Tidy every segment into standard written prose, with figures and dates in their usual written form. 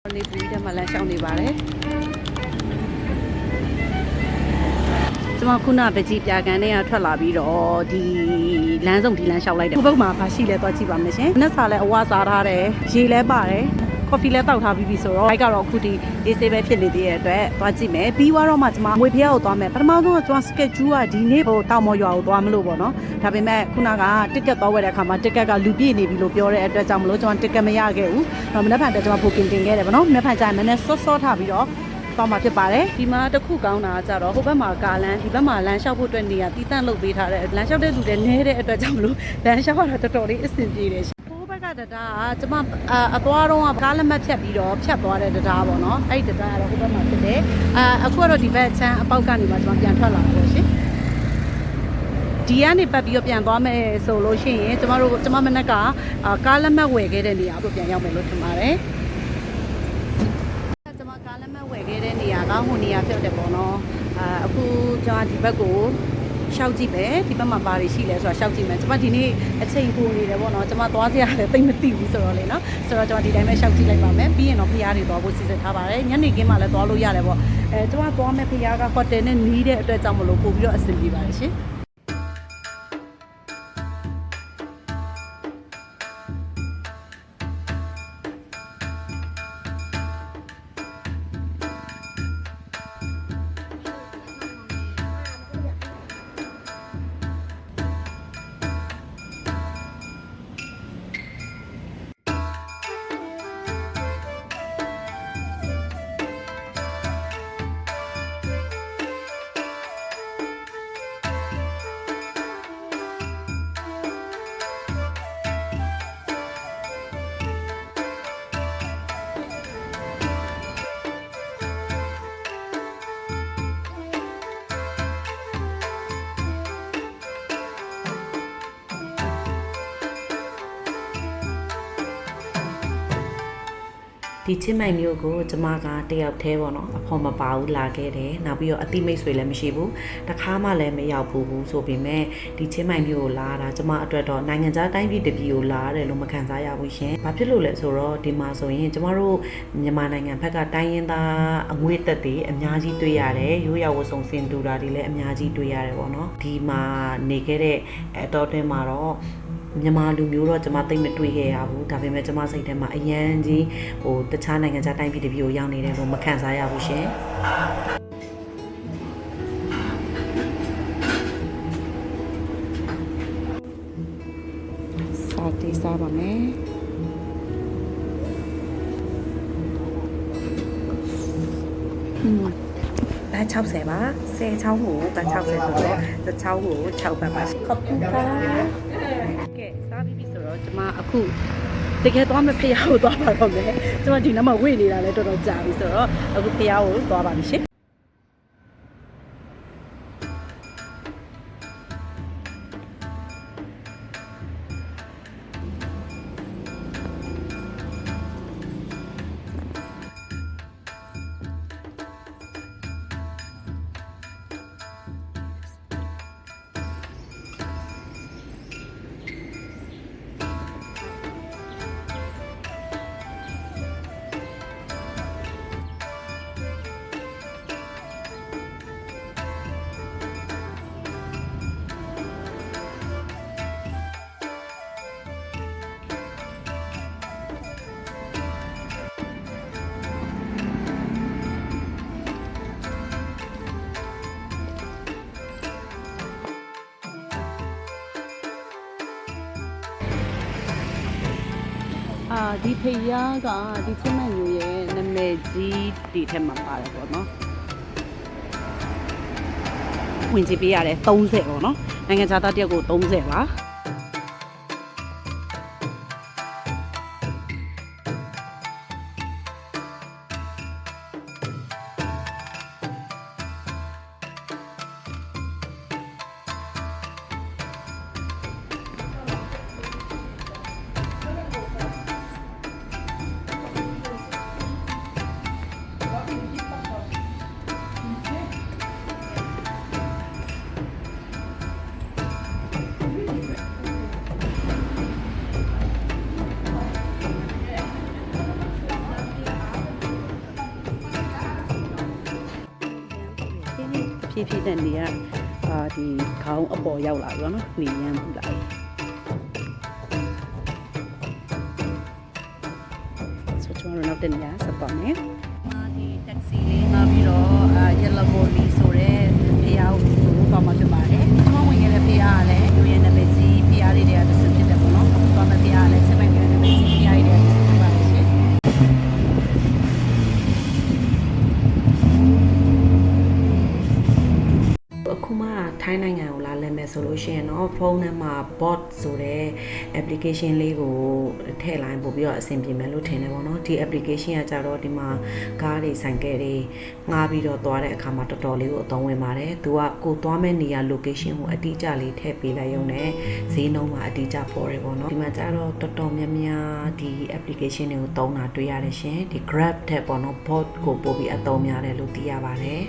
နေပြီးတော့မှလမ်းလျှောက်နေပါတယ်ကျွန်မခုနပဲကြည်ပြကန်နဲ့ထွက်လာပြီးတော့ဒီလမ်းစုံဒီလမ်းလျှောက်လိုက်တယ်ခုဘက်မှာဘာရှိလဲသွားကြည့်ပါမယ်ရှင်နှစ်ဆာလဲအဝါစားထားတယ်ရေလဲပါတယ်ကော်ဖီလဲတောက်ထားပြီးပြီဆိုတော့ဘိုက်ကတော့အခုဒီအေးဆေးပဲဖြစ်နေသေးတဲ့အတွက်သွားကြည့်မယ်ပြီးတော့မှကျွန်မငွေဖျက်ကိုသွားမယ်ပထမဆုံးကကျွန်မ schedule ကဒီနေ့ဟိုတောင်မော်ရွာကိုသွားမလို့ပေါ့နော်ဒါပေမဲ့ခုနက ticket သွားဝယ်တဲ့အခါမှာ ticket ကလူပြည့်နေပြီလို့ပြောတဲ့အတွက်ကြောင့်မလို့ကျွန်မ ticket မရခဲ့ဘူးတော့မနေ့ဖန်တက်ကျွန်မ booking တင်ခဲ့တယ်ပေါ့နော်မနေ့ဖန်ကျရင်နည်းနည်းစောထားပြီးတော့သွားမှာဖြစ်ပါတယ်ဒီမှာတစ်ခုကောင်းတာကြတော့ဟိုဘက်မှာကားလမ်းဒီဘက်မှာလမ်းလျှောက်ဖို့အတွက်နေရာတီးတန့်လုပ်ပေးထားတဲ့လမ်းလျှောက်တဲ့လူတွေနေတဲ့အတွက်ကြောင့်မလို့လမ်းလျှောက်ရတာတော်တော်လေးအဆင်ပြေတယ်ဘက်ကတတားကျွန်မအသွားတော့ကားလက်မှတ်ဖြတ်ပြီးတော့ဖြတ်သွားတဲ့တရားပေါ့နော်အဲ့ဒီတရားကတော့ဟိုဘက်မှာဖြစ်တယ်အခုကတော့ဒီဘက်ချမ်းအပေါက်ကနေမှကျွန်မပြန်ထွက်လာတော့ရှင်ဒီကနေပတ်ပြီးတော့ပြန်သွားမယ်ဆိုလို့ရှိရင်ကျွန်မမနက်ကကားလက်မှတ်ဝယ်ခဲ့တဲ့နေရာကိုပြန်ရောက်မယ်လို့ထင်ပါတယ်ကျွန်မကားလက်မှတ်ဝယ်ခဲ့တဲ့နေရာကဟိုနေရာဖြစ်တယ်ပေါ့နော်အခုကျွန်မဒီဘက်ကိုရှောက်ကြည့်မယ်ဒီဘက်မှာဘာတွေရှိလဲဆိုတာရှောက်ကြည့်မယ်ကျွန်မဒီနေ့အချိန်ပိုနေတယ်ပေါ့နော်ကျွန်မသွားစရာလည်းသိမသိဘူးဆိုတော့လေနော်ဆိုတော့ကျွန်မဒီတိုင်းပဲရှောက်ကြည့်လိုက်ပါမယ်ပြီးရင်တော့ဖျားတွေသွားဖို့စီစဉ်ထားပါတယ်ညနေခင်းမှလည်းသွားလို့ရတယ်ပေါ့ကျွန်မသွားမယ်ဖျားကဟိုတယ်နဲ့နီးတဲ့အတွက်ကြောင့်မလို့ပို့ပြီးတော့အဆင်ပြေပါတယ်ရှင်ဒီချင်းမိုင်မျိုးကိုကျမကတယောက်တည်းပေါ့နော်အဖော်မပါဘူးလာခဲ့တယ်နောက်ပြီးတော့အတိမိတ်ဆွေလည်းမရှိဘူးတခါမှလည်းမရောက်ဘူးဆိုပေမဲ့ဒီချင်းမိုင်မျိုးကိုလာတာကျမအတွက်တော့နိုင်ငံခြားတိုင်းပြည်တစ်ပြည်ကိုလာရတယ်လို့မခံစားရဘူးရှင်ဘာဖြစ်လို့လဲဆိုတော့ဒီမှာဆိုရင်ကျမတို့မြန်မာနိုင်ငံဘက်ကတိုင်းရင်းသားအငွေ့သက်တွေအများကြီးတွေ့ရတယ်ရိုးရာဝတ်စုံစင်တူတာတွေလည်းအများကြီးတွေ့ရတယ်ပေါ့နော်ဒီမှာနေခဲ့တဲ့အတော်တွင်းမှာတော့မြန်မာလူမျိုးတော့ကျွန်မသိမတွေ့ခဲ့ရဘူးဒါပေမဲ့ကျွန်မစိတ်ထဲမှာအရန်ကြီးဟိုတခြားနိုင်ငံခြားတိုင်းပြည်တစ်ပြည်ကိုရောက်နေတယ်လို့မခံစားရဘူးရှင်စားတီးစားပါမယ်ဘာ60ပါ10ချောင်းကိုဘာ60ဆိုတော့တစ်ချောင်းကို6ဘတ်ပါခอบคุณค่ะကဲစားပြီးပြီဆိုတော့ကျွန်မအခုတကယ်သွားမဖျားကိုသွားပါတော့မယ်ကျွန်မဒီနောက်မှာဝေ့နေတာလည်းတော်တော်ကြာပြီဆိုတော့အခုဖျားကိုသွားပါပြီရှင်ဒီဖေးယားကဒီချင်းမမျိုးရဲ့နာမည်ကြီးဒီထက်မှာပါတယ်ပေါ့နော်ဝင်ကြည့်ပေးရတယ်30ပေါ့နော်နိုင်ငံခြားသားတယောက်ကို30ပါ ဖြည်းဖြည်းနဲ့နေရဒီခေါင်းအပေါ်ရောက်လာပြီပေါ့နော်နေရမ်းပူလာပြီဆိုကျွန်တော်နောက်တနေရာဆက်ပါမယ်ဒီတက္ကစီလေးငါပြီးတော့ရလမိုလီဆိုတဲ့ဖျားကိုသွားမှာဖြစ်ပါတယ်ကျွန်တော်ဝင်ခဲ့တဲ့ဖျားကလည်းလူရဲ့နာမည်ကြီးဖျားလေးတွေကတစ်စဖြစ်တယ်ပေါ့နော်အခုသွားမယ့်ဖျားကလည်းချက်မှန်ရဲ့နာမည်ကြီးဖျားလေးတွေကတစ်စဖြစ်ပါတယ်ရှင်အခုမှထိုင်းနိုင်ငံကိုလာလည်မယ်ဆိုလို့ရှိရင်တော့ဖုန်းထဲမှာ bot ဆိုတဲ့ application လေးကိုထည့်လိုက်ပို့ပြီးတော့အဆင်ပြေမယ်လို့ထင်တယ်ပေါ့နော်ဒီ application ကကြတော့ဒီမှာကားတွေဆိုင်ကယ်တွေငှားပြီးတော့သွားတဲ့အခါမှာတော်တော်လေးကိုအသုံးဝင်ပါတယ်သူကကိုသွားမဲ့နေရာ location ကိုအတိအကျလေးထည့်ပေးလိုက်ရုံနဲ့ဈေးနှုန်းမှာအတိအကျပေါ်တယ်ပေါ့နော်ဒီမှာကြတော့တော်တော်များများဒီ application တွေကိုသုံးတာတွေ့ရတယ်ရှင်ဒီ Grab ထက်ပေါ့နော် bot ကိုပို့ပြီးအသုံးများတယ်လို့သိရပါတယ်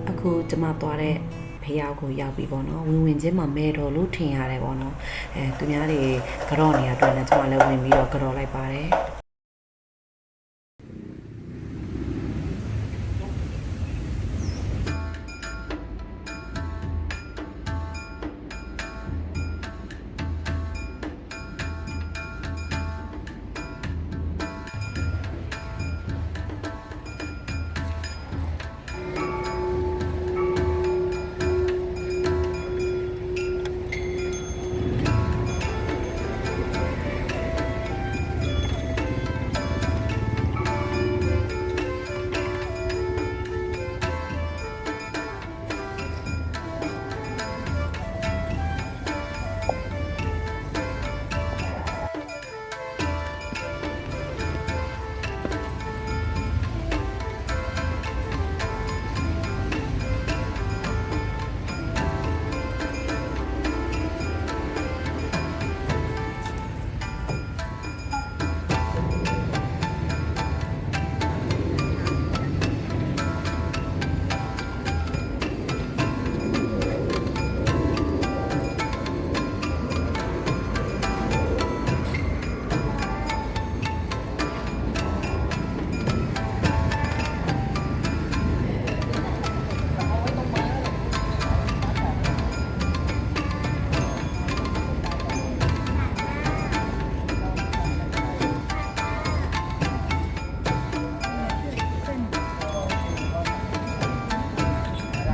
အခုကျွန်မသွားတဲ့ဖျားကိုရောက်ပြီပေါ့နော်ဝင်ချင်းမှာမဲတော်လို့ထင်ရတယ်ပေါ့နော်သူများတွေကြော့နေရအတွက်လည်းကျွန်မလည်းဝင်ပြီးတော့ကြော့လိုက်ပါတယ်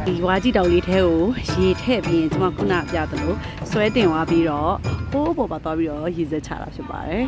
ဒီဝါကြီးတောင်လေးထဲကိုရေထည့်ပြီးရင်ကျွန်မခုနပြသလိုဆွဲတင်သွားပြီးတော့ဟိုးပေါ်ပါသွားပြီးတော့ရေစက်ချတာဖြစ်ပါတယ်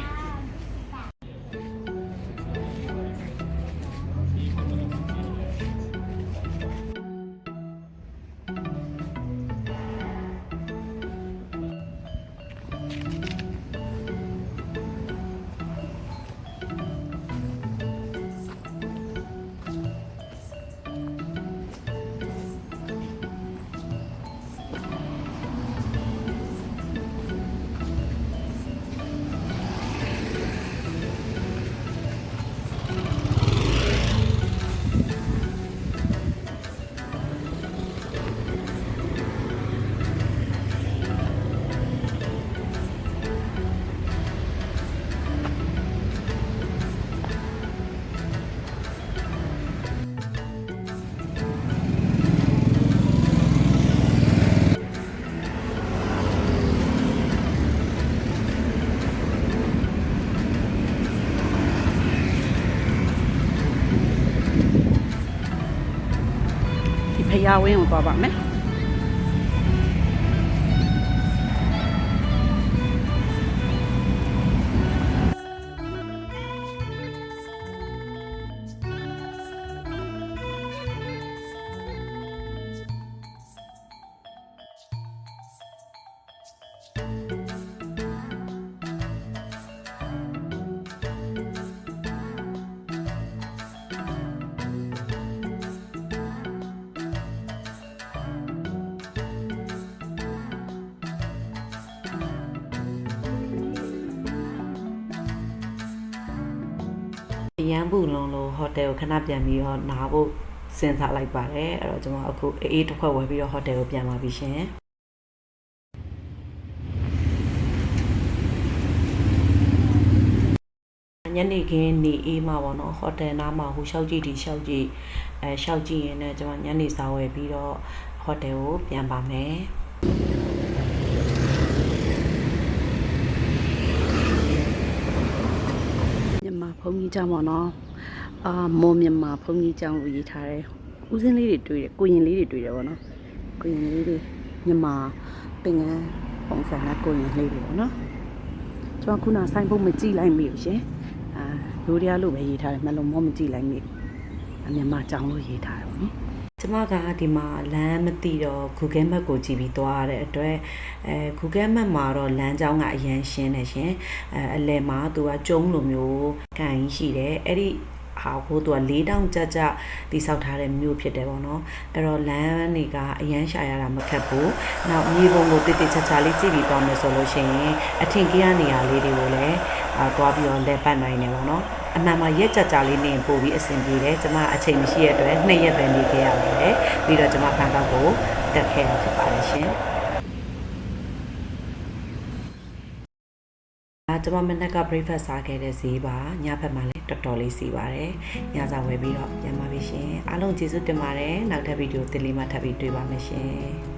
ဖျားဝင်းကိုသွားပါမယ်ရန်ဘူးလုံးလို့ဟိုတယ်ကိုခဏပြန်ပြီးတော့နားဖို့စဉ်းစားလိုက်ပါတယ်အဲ့တော့ကျွန်တော်အခုအေးတစ်ခွက်ဝယ်ပြီးတော့ဟိုတယ်ကိုပြန်ပါပြီရှင် ညနေခင်းနေအေးမှာပေါ့နော်ဟိုတယ်နားမှာဟိုရှောက်ကြည့်ဒီရှောက်ကြည့်ရှောက်ကြည့်ရင်လည်းကျွန်မညနေစာဝယ်ပြီးတော့ဟိုတယ်ကိုပြန်ပါမယ်မြန်မာဘုန်းကြီးကျောင်းပေါ့နော်မော်မြန်မာဘုန်းကြီးကျောင်းကိုရေးထားတယ်ဦးစင်းလေးတွေတွေ့တယ်ကိုရင်လေးတွေတွေ့တယ်ပေါ့နော်ကိုရင်လေးတွေမြန်မာပင်ကန်းပုံစံနဲ့ကိုရင်လေးတွေပေါ့နော်ကျွန်တော်ခုနဆိုင်ဖို့မကြည့်လိုက်မိဘူးရှင်ရိုးရလို့ပဲရေးထားတယ်မလုံးမောမကြည့်လိုက်မိမြန်မာကျောင်းလို့ရေးထားတယ်ပေါ့နော်ကျမကဒီမှာလမ်းမသိတော့ Google Map ကိုကြည့်ပြီးသွားရတဲ့အတွက်Google Map မှာတော့လမ်းကြောင်းကအရန်ရှင်းနေရှင်အလယ်မှာသူကကျုံးလိုမျိုးကန်ရှိတယ်အဲ့ဒီဟာကိုသူက4000ကြကြတိဆောက်ထားတဲ့မြို့ဖြစ်တယ်ပေါ့နော်အဲ့တော့လမ်းတွေကအရန်ရှာရတာမခက်ဘူးနောက်မြေပုံကိုတိတိကျကျလေးကြည့်ပြီးသွားမယ်ဆိုလို့ရှိရင်အထင်ကြီးရနေရာလေးတွေကိုလည်းသွားပြီးတော့လက်ပတ်နိုင်တယ်ပေါ့နော်အမှန်မှာရက်ကြကြလေးနေပို့ပြီးအဆင်ပြေတယ်ကျမအချိန်မရှိရတဲ့အတွက်2ရက်ပဲနေခဲ့ရပါတယ်ပြီးတော့ကျမဖန်ကောက်ကိုတက်ခဲ့တာဖြစ်ပါတယ်ရှင်ကျမမနက်က breakfast စားခဲ့တဲ့ဈေးပါညဘက်မှာလည်းတော်တော်လေးစီပါတယ်ညစာဝယ်ပြီးတော့ပြန်ပါပြီရှင်အားလုံးကျေးဇူးတင်ပါတယ်နောက်ထပ်ဗီဒီယိုသစ်လေးမှထပ်ပြီးတွေ့ပါမယ်ရှင်